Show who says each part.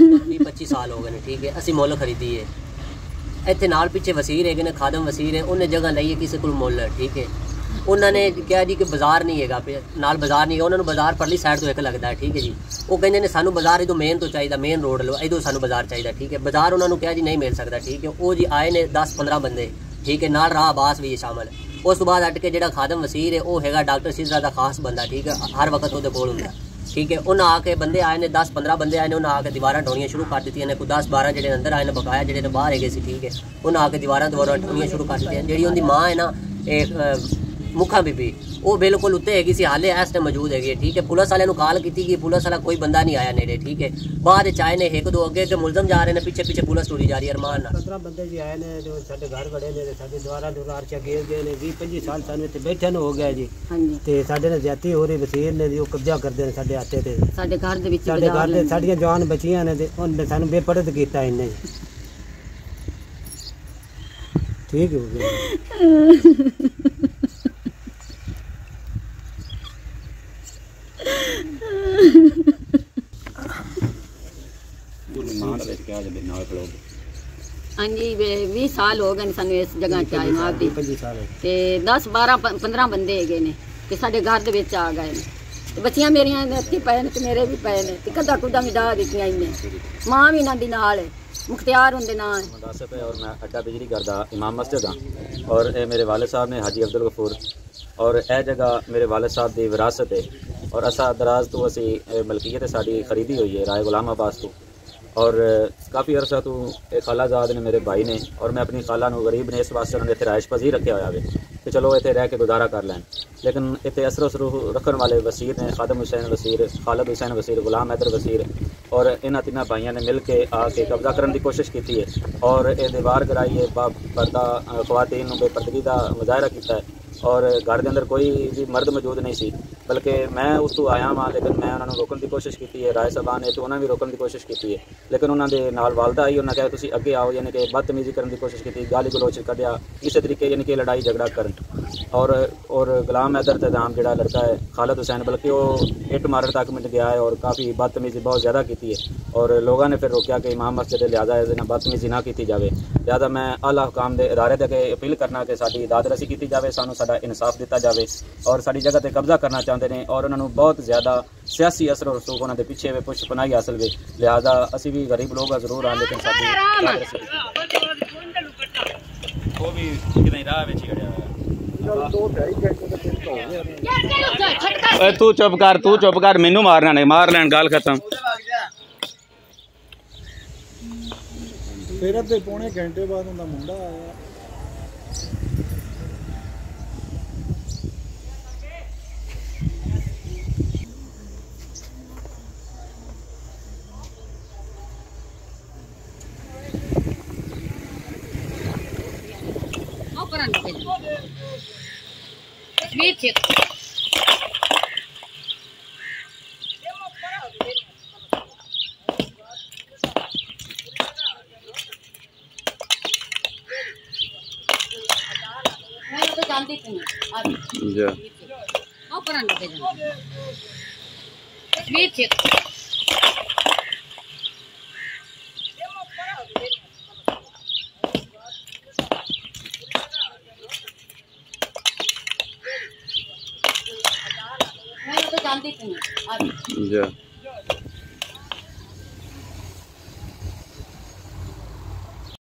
Speaker 1: 20-25 साल हो गए ने, ठीक है। असी मुल खरीदी है इतने नाल पिछे वसीर है ने, खादम वसीर है, उन्हें जगह ली है किसी को मुल, ठीक है। उन्होंने कहा जी कि बाजार नहीं है, नाल बाजार नहीं है, उन्होंने बाजार परली साइड तो एक लगता है, ठीक है जी। वो कहते हैं सानू बाजार इधो मेन तो चाहिए, मेन रोड लो इधो सानू बाजार चाहिए, ठीक है। बाजार उन्होंने कहा जी नहीं मिल सकता, ठीक है। वो जी आए ने 10-15 बंदे, ठीक है, नाल राह अब्बास भी है शामिल। उस बाद हट के जो खादम वसीर है वो है डॉक्टर सिजरा का खास बंदा, ठीक है, हर वक्त वो कोल होंगे, ठीक है। उन्हें आके बंदे आए ने 10-15 बंदे आए ने, उन्हें आके दीवार ढोनियाँ शुरू कर दी ने, कोई 10-12 जो अंदर आए ने बकाया जो बाहर है, ठीक है। उन्हें आके दीवार ढोनियाँ शुरू कर दी। जी उनकी माँ है ना एक मुखा बीबी, वो बिल्कुल उत्ते हैगी सी, हाले इस टाइम मौजूद हैगी, ठीक है। पुलिस वाले कॉल की कि पुलिस वाला कोई बंदा नहीं आया नेड़े, ठीक है। बाद चाहे ने एक दो अगे मुलजम जा रहे हैं, पीछे पीछे पुलिस टुरी जा रही है अरमान।
Speaker 2: 15 बंदे जी आए ने जो साडे घर बड़े ने, साडे द्वारा दुरार च गेल गए ने। 20-25 साल सानू इत्थे बैठे हो गया जी, ते साडे ने ज्यादती हो रही, वसीर ने जो कब्जा करदे ने साडे आते ते, साडे घर दे विच, साडे घर दे साडियां जवान बचियां ने, ते उन्हें सानू बेपरद कीता इन्ने, ठीक हो गया।
Speaker 3: हाँ जी 20 साल हो गए सानू इस जगह च आए मां दी, ते 10-12-15 बंदे है ने, ते साडे घर दे विच आ गए ने, ते बच्चियां मेरियां अत्ती पए ने, ते मेरे भी पए ने, ते कदा कुदा भी डाह दित्तियां इन्ने। मां भी इन्हां दी नाल है, मुख्तियार उनके नाम
Speaker 4: मुदासिफ है, और मैं अड्डा बिजली घर दा इमाम मस्जिद हाँ। और ये मेरे वालिद साहब ने हाजी अब्दुल गफूर, और यह जगह मेरे वालिद साहब की विरासत है, और असा दराज तो असी मलकीयत साड़ी खरीदी हुई है राय गुलाम अब्बास तो, और काफ़ी अरसा तो एक खालाजाद ने मेरे भाई ने, और मैं अपनी खाला नूं गरीब ने इस वास्ते उन्होंने इतने राइश पजीर रखे हुआ है कि चलो इतने रह के गुजारा कर लैन। लेकिन इतने असर असरू रखने वाले वसीर ने खादम हुसैन वसीर, खालिद हुसैन वसीर, गुलाम हैदर वसीर, और इन्होंने तीनों भाइयों ने मिल के आके कब्जा करने की कोशिश की है, और ये दीवार गिराई है, पर्दा खवातीन बेपर्दगी का मुजाहरा किया है, और घर के अंदर कोई भी मर्द मौजूद नहीं सी, बल्कि मैं उस तो आया वहाँ, लेकिन मैं उन्होंने रोकने की कोशिश की है, राय साहबान ने तो उन्होंने भी रोकने की कोशिश की है, लेकिन उन्होंने नाल वालदा आई, उन्होंने कहा तुसीं अगे आओ, यानी कि बदतमीजी करने की कोशिश की, गाली गलोच कढ़िया, इस तरीके यानी कि लड़ाई झगड़ा कर, और गुलाम हैदर तजाम जो लड़का है खालिद हुसैन, बल्कि वो इट मारन तक मिल गया है, और काफ़ी बदतमीजी बहुत ज़्यादा की है, और लोगों ने फिर रोकया कि इमाम मस्जिद लिहाजा बदतमीजी ना की जाए। लिहाजा मैं आला हुकाम के इदारे तक अपील करना कि साडी दादरसी की जाए, सानू साडा इंसाफ दिता जाए, और साडी जगह पर कब्जा करना चाहते हैं, और उन्होंने बहुत ज़्यादा सियासी असर और रसूख उन्होंने पिछे वे पुछ पनाही हासिल वे। लिहाजा असी भी गरीब लोग तजरूर हाँ, लेकिन
Speaker 5: तू चुप कर, मैनू मारना नहीं, मार लैन, गल खत्म।
Speaker 6: फिर अद्धे पौने घंटे बाद उनका मुंडा आया।
Speaker 3: जानती थी।